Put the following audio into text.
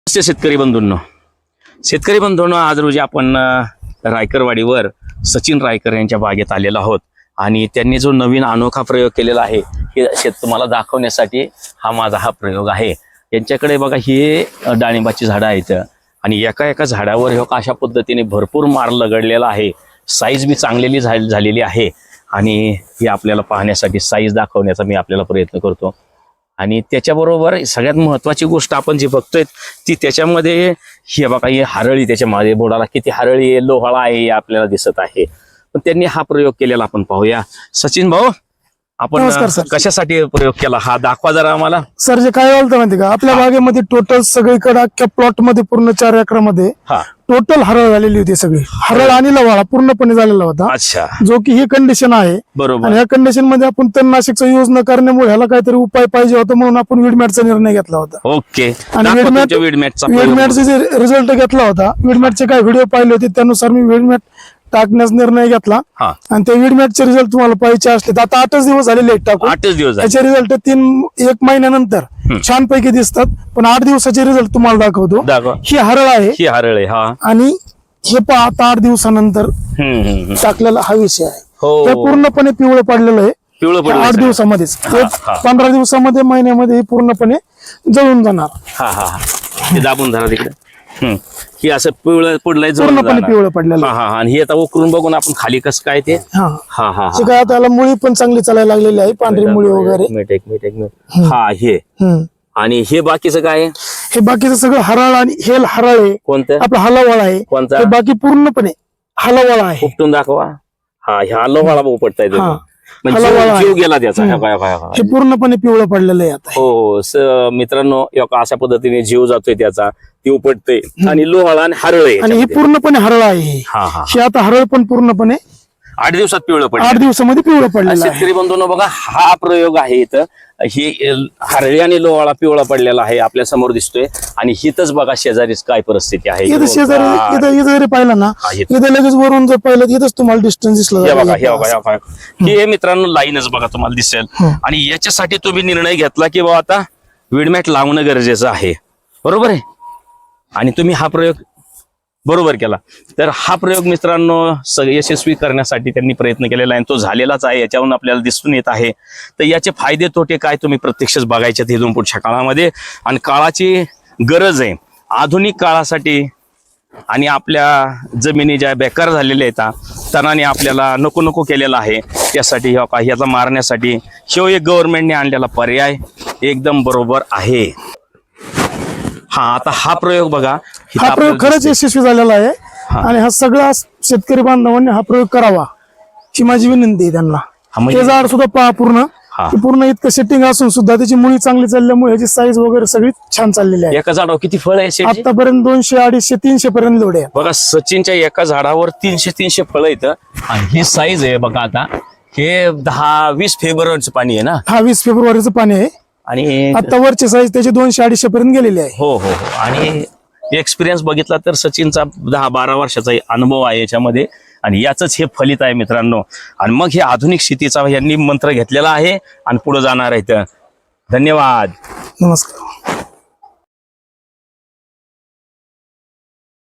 शेतकरी बंधूंनो आज रोजी आपण रायकरवाडीवर सचिन रायकर यांच्या बागेत आलेलो आहोत आणि त्यांनी जो नवीन अनोखा प्रयोग केलेला आहे हे तुम्हाला दाखवण्यासाठी हा माझा हा प्रयोग आहे। यांच्याकडे बघा हे डाळिंबाची झाडं आहेत आणि एका एका झाडावर हे अशा पद्धतीने भरपूर मार लगडलेला आहे। साईज बी चांगलेली झालेली आहे आणि हे आपल्याला पाहण्यासाठी साईज दाखवण्याचा मी आपल्याला प्रयत्न करतो। आणि त्याच्याबरोबर सगळ्यात महत्त्वाची गोष्ट आपण जी बघतोय ती त्याच्यामध्ये हे बघा हे हरळी त्याच्या मागे बोर्डाला किती हरळी आहे लोहाळा आहे हे आपल्याला दिसत आहे। पण त्यांनी हा प्रयोग केलेला आपण पाहूया। सचिन भाऊ आपण कशासाठी प्रयोग केला हा दाखवा जरा आम्हाला। सर जे काय झालं माहिती का आपल्या बागेमध्ये टोटल सगळीकडे अख्ख्या प्लॉट मध्ये पूर्ण 4 एकरामध्ये टोटल हरळ झालेली होती। सगळी हरळ आणि लवाळा पूर्णपणे झालेला होता। अच्छा जो की ही कंडिशन आहे बरोबर। आणि या कंडिशन मध्ये आपण तणनाशकचा यूज न करण्यामुळे ह्याला काहीतरी उपाय पाहिजे होता म्हणून आपण वीडमॅटचा निर्णय घेतला होता। ओके आणि वीडमॅटचा जे रिझल्ट घेतला होता वीडमॅटचे काही व्हिडिओ पाहिले होते त्यानुसार मी वीडमॅट टाकण्याचा निर्णय घेतला आणि ते वीडमॅटचे रिझल्ट तुम्हाला पाहिजे असले तर आता 8 दिवस झालेले आहेत टाकून। 8 दिवस त्याचे रिझल्ट 1 महिन्यानंतर छान पैकी दिसतात पण 8 दिवसाचे रिझल्ट तुम्हाला दाखवतो। ही हरळ आहे आणि हे पहा आता 8 दिवसानंतर टाकलेला हा विषय आहे। हे पूर्णपणे पिवळं पडलेलं आहे 8 दिवसामध्येच। 15 दिवसामध्ये महिन्यामध्ये हे पूर्णपणे जळून जाणार। दाबून धरा तिकडे ही असं पिवळं पडलंय पूर्णपणे पिवळं पडलेलं आणि हे आता उकरून बघून आपण खाली कसं काय ते काय त्याला मुळी पण चांगली चालायला लागलेली आहे पांढरी मुळी वगैरे। हा हे आणि हे बाकीचं काय आहे? हे बाकीचं सगळं हरळ आणि हे हरळ आहे कोणतं आपला हलवाळा आहे कोणता बाकी पूर्णपणे हलवाळा आहे। उपटून दाखवा। हा हलवाळा उपटताय जीव गेला त्याचा हे पूर्णपणे पिवळं पडलेलं आहे आता। हो मित्रांनो अशा पद्धतीने जीव जातोय त्याचा ती उपटते आणि लोहाळा आणि हरळ आहे आणि हे पूर्णपणे हरळ आहे। हे आता हरळ पण पूर्णपणे 8 दिवसात पिवळं पडलं 8 दिवसामध्ये पिवळं पडलं। शेतकरी बंधूंनो बघा हा प्रयोग आहे इथं ही हरळी आणि लोहाळा पिवळा पडलेला आहे आपल्या समोर दिसतोय आणि हिथच बघा शेजारीच काय परिस्थिती आहे। शेजारी पाहिलं ना इथे लगेच वरून जर पाहिलं इथंच तुम्हाला डिस्टन्स दिसला हे मित्रांनो लाईनच बघा तुम्हाला दिसेल आणि याच्यासाठी तुम्ही निर्णय घेतला की बाबा आता वीडमॅट लावणं गरजेचं आहे बरोबर आहे आणि तुम्ही हा प्रयोग बरोबर केला। तर हा प्रयोग मित्रांनो यशस्वी करण्यासाठी त्यांनी प्रयत्न केलेला आहे तो झालेलाच आहे याच्यावरून आपल्याला दिसून येत आहे। तर याचे फायदे तोटे काय तुम्ही प्रत्यक्षच बघायचे इथून पुढच्या काळामध्ये आणि काळाची गरज आहे आधुनिक काळासाठी आणि आपल्या जमिनी ज्या बेकार झालेल्या आहेत तणाने आपल्याला नको नको केलेला आहे त्यासाठी ह्याचा मारण्यासाठी एक गव्हर्नमेंटने आणलेला पर्याय एकदम बरोबर आहे। आता हा प्रयोग बघा हा प्रयोग खरंच यशस्वी झालेला आहे आणि हा सगळा शेतकरी बांधवांनी हा प्रयोग करावा ही माझी विनंती आहे त्यांना। हे झाड सुद्धा पहा पूर्ण इतकं सेटिंग असून सुद्धा त्याची मुळी चांगली चालल्यामुळे याची साईज वगैरे सगळी छान चाललेली आहे। एका झाडावर किती फळ आहे आतापर्यंत 200 250 300 पर्यंत लोड आहे बघा। सचिनच्या एका झाडावर 300 फळ येतं आणि ही साईज आहे बघा। आता हे 10-20 फेब्रुवारीचं पाणी आहे ना। 20 फेब्रुवारीचं पाणी आहे आणि आता वरची साईज त्याची 200-250 पर्यंत गेलेली आहे। हो हो आणि एक्सपिरियन्स बघितला तर सचिनचा 10-12 वर्षाचा अनुभव आहे याच्यामध्ये आणि याच हे फलित आहे मित्रांनो। आणि मग हे आधुनिक शेतीचा यांनी मंत्र घेतलेला आहे आणि पुढे जाणार आहे। धन्यवाद नमस्कार।